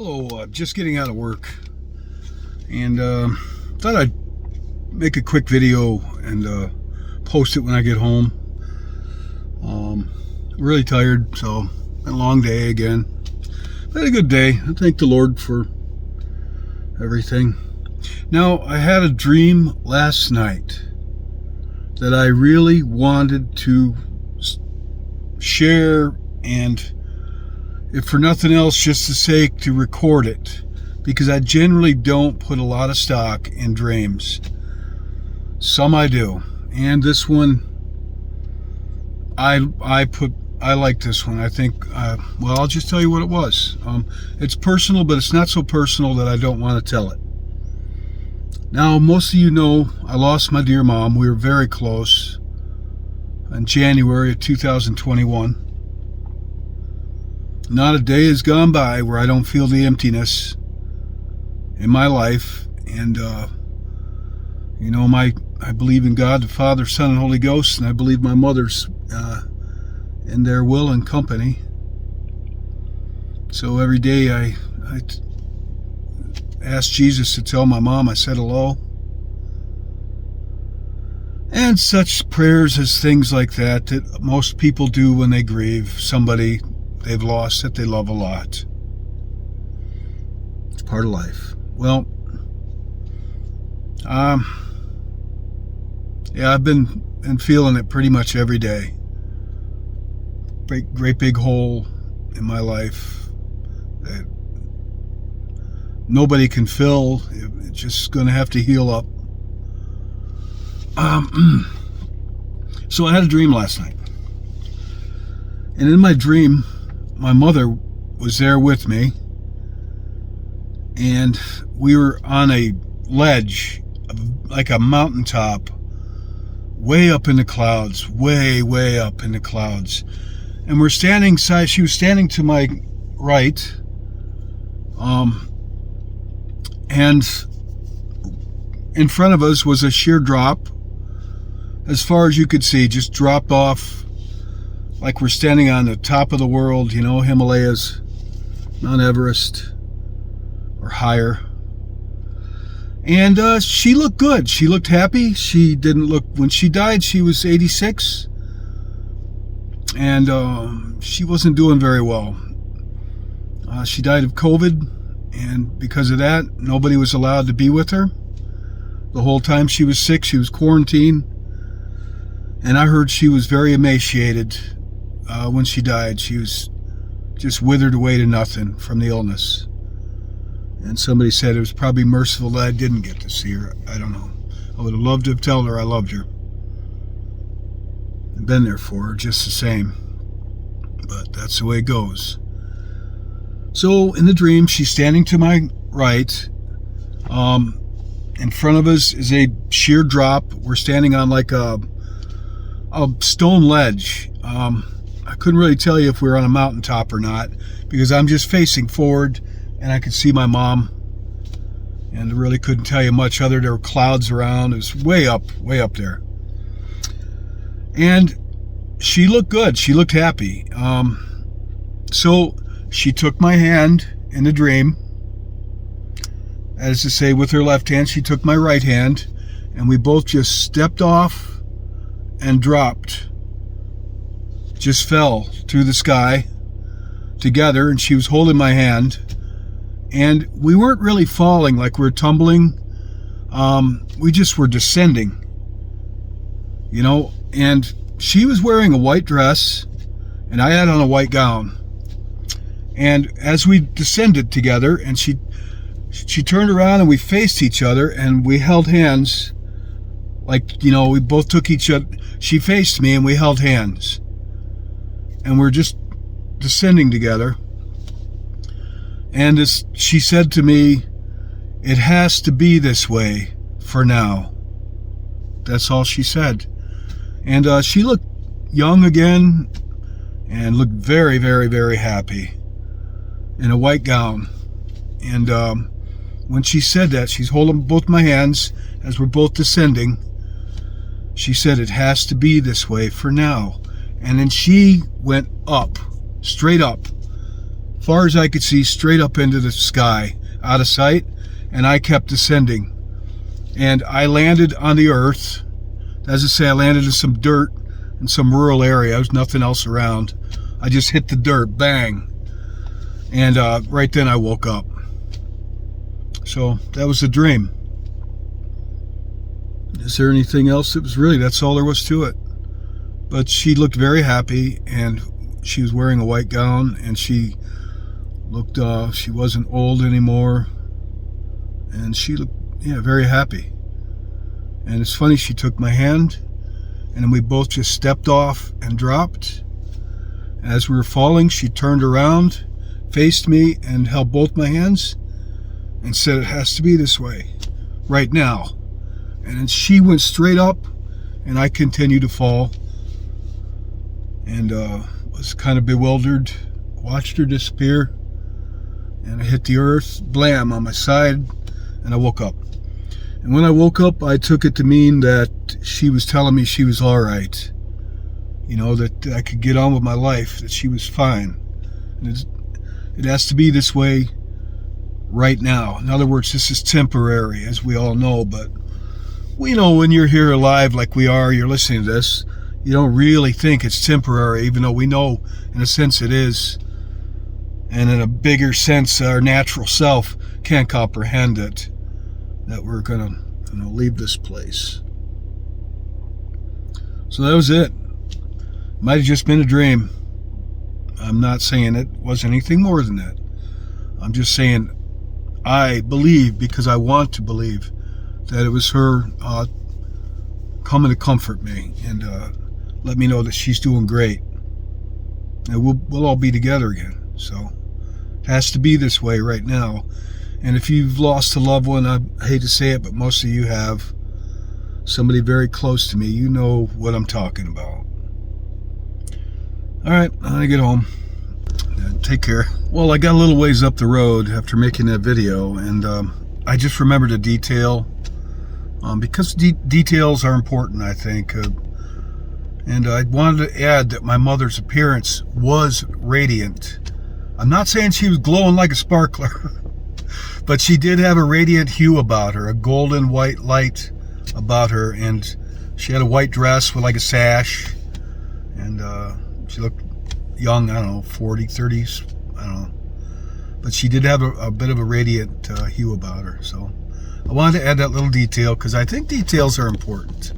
Hello, just getting out of work, and thought I'd make a quick video and post it when I get home. Really tired, so been a long day again. Had a good day. I thank the Lord for everything. Now, I had a dream last night that I really wanted to share, and if for nothing else, just the sake to record it, because I generally don't put a lot of stock in dreams. Some I do, and this one I like this one. I think well, I'll just tell you what it was. It's personal, but it's not so personal that I don't want to tell it. Now, most of you know I lost my dear mom. We were very close in January of 2021. Not a day has gone by where I don't feel the emptiness in my life. And, I believe in God, the Father, Son, and Holy Ghost, and I believe my mother's in their will and company. So every day I ask Jesus to tell my mom I said hello. And such prayers as things like that most people do when they grieve somebody they've lost that they love a lot. It's part of life. Well, yeah, I've been feeling it pretty much every day. Great big hole in my life that nobody can fill. It's just going to have to heal up. So I had a dream last night. And in my dream, my mother was there with me, and we were on a ledge, like a mountaintop, way up in the clouds, way up in the clouds. And we're standing side, she was standing to my right, and in front of us was a sheer drop, as far as you could see, just dropped off. Like we're standing on the top of the world, Himalayas, Mount Everest, or higher. And she looked good. She looked happy. She didn't look, when she died, she was 86. And she wasn't doing very well. She died of COVID. And because of that, nobody was allowed to be with her. The whole time she was sick, she was quarantined. And I heard she was very emaciated. When she died, she was just withered away to nothing from the illness. And somebody said it was probably merciful that I didn't get to see her. I don't know. I would have loved to have told her I loved her and been there for her just the same. But that's the way it goes. So in the dream, she's standing to my right. In front of us is a sheer drop. We're standing on like a stone ledge. I couldn't really tell you if we were on a mountaintop or not, because I'm just facing forward and I could see my mom, and I really couldn't tell you much other. There were clouds around. It was way up there. And she looked good. She looked happy. So she took my hand in the dream, as to say, with her left hand, she took my right hand, and we both just stepped off and dropped. Just fell through the sky together, and she was holding my hand, and we weren't really falling like we were tumbling. We just were descending, and she was wearing a white dress and I had on a white gown. And as we descended together, and she turned around and we faced each other and we held hands, like, we both took each other. She faced me and we held hands. And we're just descending together. And she said to me, "It has to be this way for now." That's all she said. And she looked young again and looked very, very, very happy in a white gown. And when she said that, she's holding both my hands as we're both descending. She said, "It has to be this way for now." And then she went up, straight up, far as I could see, straight up into the sky, out of sight, and I kept descending. And I landed on the earth. As I say, I landed in some dirt in some rural area. There's nothing else around. I just hit the dirt, bang. And right then I woke up. So that was the dream. Is there anything else? It was really, that's all there was to it. But she looked very happy, and she was wearing a white gown, and she looked, she wasn't old anymore, and she looked, very happy. And it's funny, she took my hand, and then we both just stepped off and dropped. As we were falling, she turned around, faced me, and held both my hands, and said, "It has to be this way, right now." And then she went straight up, and I continued to fall, and was kind of bewildered, watched her disappear, and I hit the earth, blam, on my side, and I woke up. And when I woke up, I took it to mean that she was telling me she was all right, that I could get on with my life, that she was fine. And it has to be this way right now. In other words, this is temporary, as we all know, but we know when you're here alive like we are, you're listening to this, you don't really think it's temporary, even though we know in a sense it is. And in a bigger sense, our natural self can't comprehend it, that we're going to leave this place. So that was it. Might have just been a dream. I'm not saying it wasn't anything more than that. I'm just saying I believe, because I want to believe, that it was her coming to comfort me and let me know that she's doing great. And we'll all be together again. So it has to be this way right now. And if you've lost a loved one, I hate to say it, but most of you have, somebody very close to me, you know what I'm talking about. All right, I'm going to get home. Take care. Well, I got a little ways up the road after making that video, and I just remembered a detail, because details are important, I think. And I wanted to add that my mother's appearance was radiant. I'm not saying she was glowing like a sparkler, but she did have a radiant hue about her, a golden white light about her, and she had a white dress with like a sash, and she looked young, I don't know, 40s, 30s, I don't know. But she did have a bit of a radiant hue about her. So I wanted to add that little detail because I think details are important.